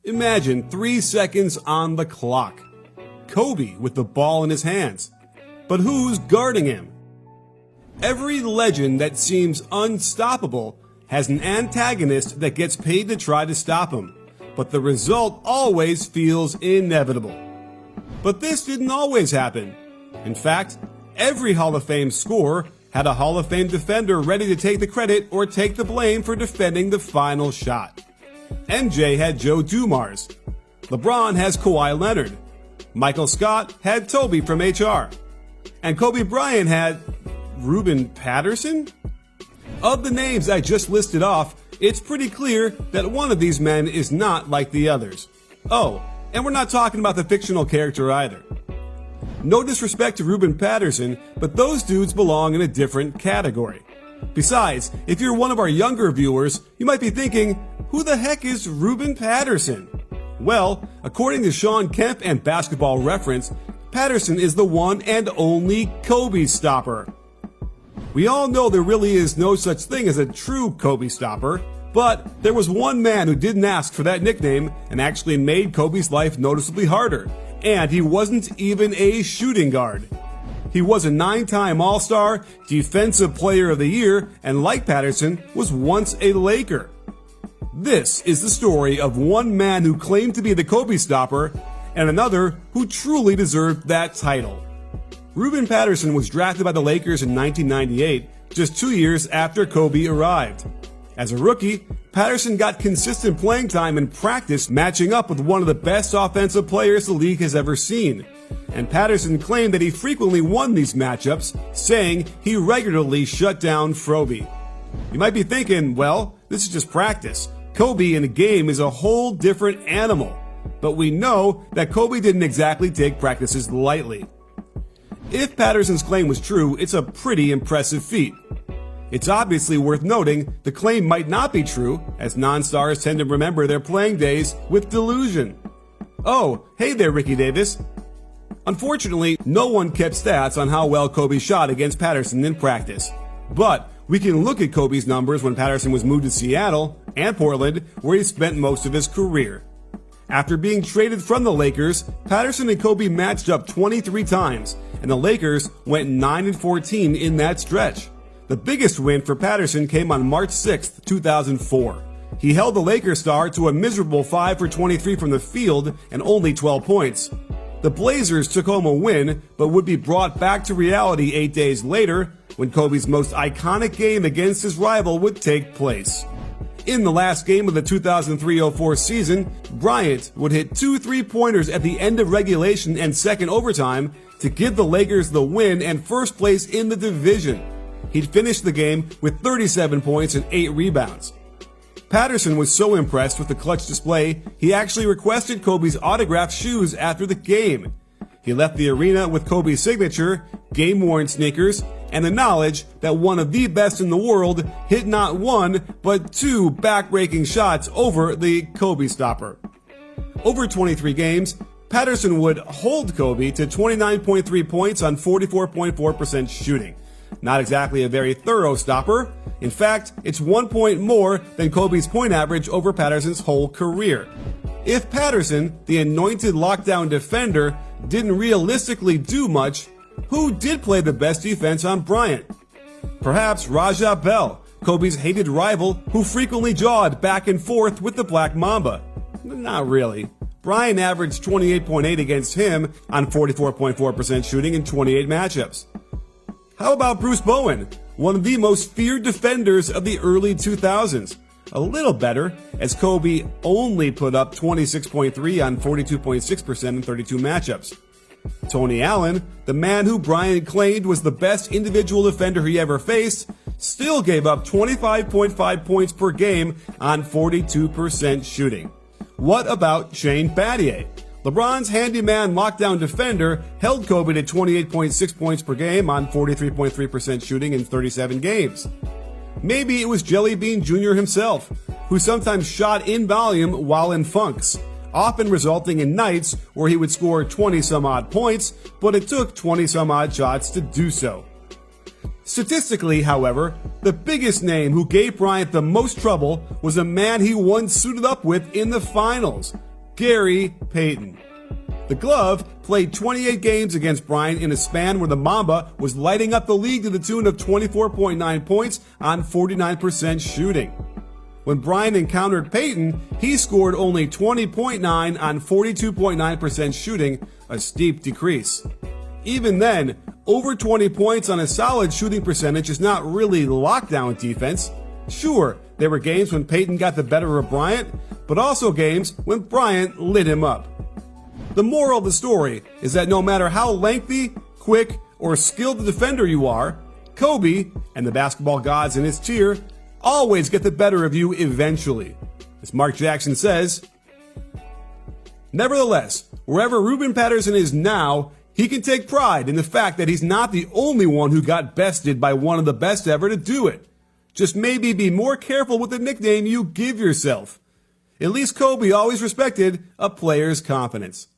Imagine 3 seconds on the clock. Kobe with the ball in his hands. But who's guarding him? Every legend that seems unstoppable has an antagonist that gets paid to try to stop him, but the result always feels inevitable. But this didn't always happen. In fact, every Hall of Fame scorer had a Hall of Fame defender ready to take the credit or take the blame for defending the final shot. MJ had Joe Dumars. LeBron has Kawhi Leonard. Michael Scott had Toby from HR. And Kobe Bryant had Ruben Patterson? Of the names I just listed off, it's pretty clear that one of these men is not like the others. Oh, and we're not talking about the fictional character either. No disrespect to Ruben Patterson, but those dudes belong in a different category. Besides, if you're one of our younger viewers, you might be thinking, who the heck is Ruben Patterson? Well, according to Sean Kemp and Basketball Reference, Patterson is the one and only Kobe stopper. We all know there really is no such thing as a true Kobe stopper, but there was one man who didn't ask for that nickname and actually made Kobe's life noticeably harder, and he wasn't even a shooting guard. He was a 9-time All-Star, Defensive Player of the Year, and like Patterson, was once a Laker. This is the story of one man who claimed to be the Kobe stopper and another who truly deserved that title. Ruben Patterson was drafted by the Lakers in 1998, just 2 years after Kobe arrived. As a rookie, Patterson got consistent playing time in practice, matching up with one of the best offensive players the league has ever seen. And Patterson claimed that he frequently won these matchups, saying he regularly shut down Froby. You might be thinking, well, this is just practice. Kobe in a game is a whole different animal. But we know that Kobe didn't exactly take practices lightly. If Patterson's claim was true, it's a pretty impressive feat. It's obviously worth noting the claim might not be true, as non-stars tend to remember their playing days with delusion. Oh, hey there, Ricky Davis. Unfortunately, no one kept stats on how well Kobe shot against Patterson in practice. But we can look at Kobe's numbers when Patterson was moved to Seattle and Portland, where he spent most of his career. After being traded from the Lakers, Patterson and Kobe matched up 23 times, and the Lakers went 9-14 in that stretch. The biggest win for Patterson came on March 6, 2004. He held the Lakers star to a miserable 5 for 23 from the field and only 12 points. The Blazers took home a win, but would be brought back to reality 8 days later when Kobe's most iconic game against his rival would take place. In the last game of the 2003-04 season, Bryant would hit 2 3-pointers at the end of regulation and second overtime to give the Lakers the win and first place in the division. He'd finished the game with 37 points and 8 rebounds. Patterson was so impressed with the clutch display, he actually requested Kobe's autographed shoes after the game. He left the arena with Kobe's signature, game-worn sneakers, and the knowledge that one of the best in the world hit not 1, but 2 back-breaking shots over the Kobe stopper. Over 23 games, Patterson would hold Kobe to 29.3 points on 44.4% shooting. Not exactly a very thorough stopper. In fact, it's 1 point more than Kobe's point average over Patterson's whole career. If Patterson, the anointed lockdown defender, didn't realistically do much, who did play the best defense on Bryant? Perhaps Raja Bell, Kobe's hated rival who frequently jawed back and forth with the Black Mamba. Not really. Bryant averaged 28.8 against him on 44.4% shooting in 28 matchups. How about Bruce Bowen, one of the most feared defenders of the early 2000s? A little better, as Kobe only put up 26.3 on 42.6% in 32 matchups. Tony Allen, the man who Bryant claimed was the best individual defender he ever faced, still gave up 25.5 points per game on 42% shooting. What about Shane Battier? LeBron's handyman lockdown defender held Kobe to 28.6 points per game on 43.3% shooting in 37 games. Maybe it was Jelly Bean Jr. himself, who sometimes shot in volume while in funks, often resulting in nights where he would score 20-some-odd points, but it took 20-some-odd shots to do so. Statistically, however, the biggest name who gave Bryant the most trouble was a man he once suited up with in the finals, Gary Payton. The Glove played 28 games against Bryant in a span where the Mamba was lighting up the league to the tune of 24.9 points on 49% shooting. When Bryant encountered Payton, he scored only 20.9 on 42.9% shooting, a steep decrease. Even then, over 20 points on a solid shooting percentage is not really lockdown defense. Sure, there were games when Payton got the better of Bryant, but also games when Bryant lit him up. The moral of the story is that no matter how lengthy, quick, or skilled the defender you are, Kobe and the basketball gods in his tier always get the better of you eventually. As Mark Jackson says, nevertheless, wherever Ruben Patterson is now, he can take pride in the fact that he's not the only one who got bested by one of the best ever to do it. Just maybe be more careful with the nickname you give yourself. At least Kobe always respected a player's confidence.